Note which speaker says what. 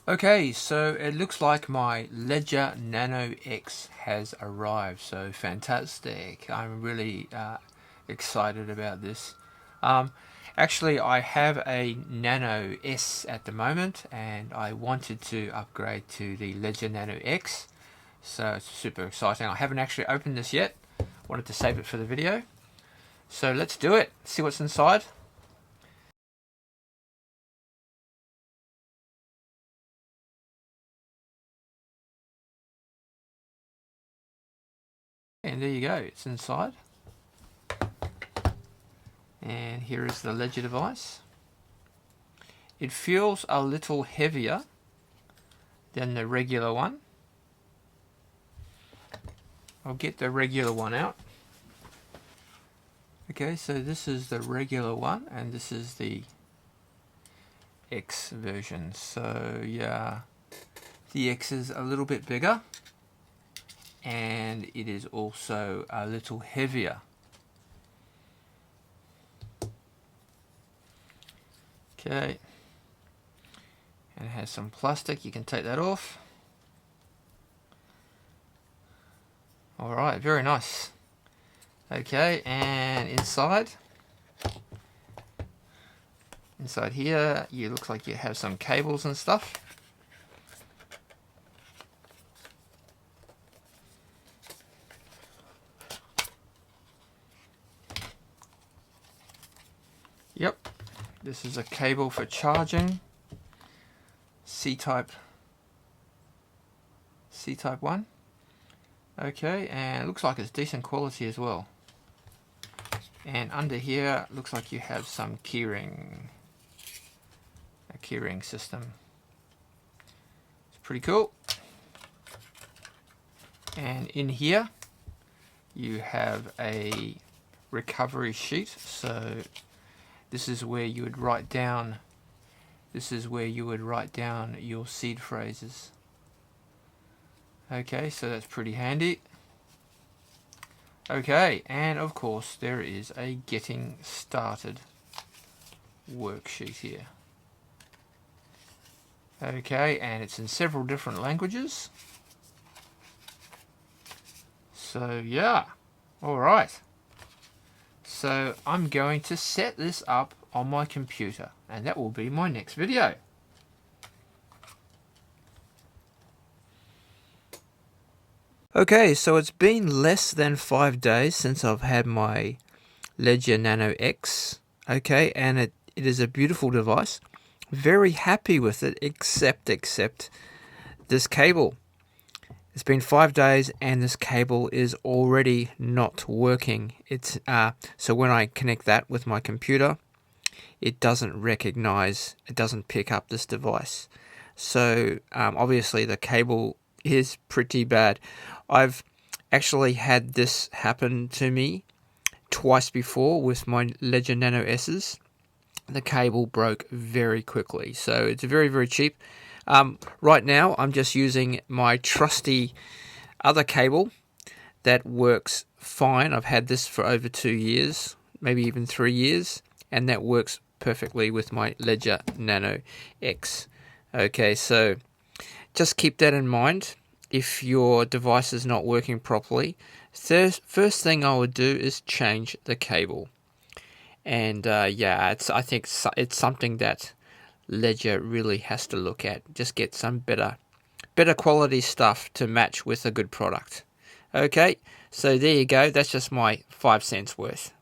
Speaker 1: Okay, so it looks like my Ledger Nano X has arrived, so fantastic. I'm really excited about this. Um, Actually, I have a Nano S at the moment, and I wanted to upgrade to the Ledger Nano X, so it's super exciting. I haven't actually opened this yet, wanted to save it for the video. So let's do it, see what's inside. And there you go, it's inside. And here is the Ledger device. It feels a little heavier than the regular one. I'll get the regular one out. Okay, so this is the regular one and this is the X version. So yeah, the X is a little bit bigger and it is also a little heavier. Okay, and it has some plastic, you can take that off. Alright, very nice. Okay, and inside here, you look like you have some cables and stuff. Yep, this is a cable for charging. C-type 1. Okay, and it looks like it's decent quality as well. And under here, looks like you have some keyring, a keyring system. It's pretty cool. And in here, you have a recovery sheet. So this is where you would write down. This is where you would write down your seed phrases. Okay, so that's pretty handy. Okay, and of course there is a getting started worksheet here. Okay, and it's in several different languages. So yeah, alright. So I'm going to set this up on my computer, and that will be my next video. Okay, so it's been less than 5 days since I've had my Ledger Nano X. Okay, and it is a beautiful device. Very happy with it, except this cable. It's been 5 days and this cable is already not working. It's so when I connect that with my computer, it doesn't pick up this device. So obviously the cable is pretty bad. I've actually had this happen to me twice before with my Ledger Nano S's. The cable broke very quickly, so it's very, very cheap. Right now I'm just using my trusty other cable that works fine. I've had this for over 2 years, maybe even 3 years, and that works perfectly with my Ledger Nano X. Okay, so just keep that in mind if your device is not working properly. First thing I would do is change the cable. And yeah, I think it's something that Ledger really has to look at. Just get some better quality stuff to match with a good product. Okay, so there you go. That's just my 5 cents worth.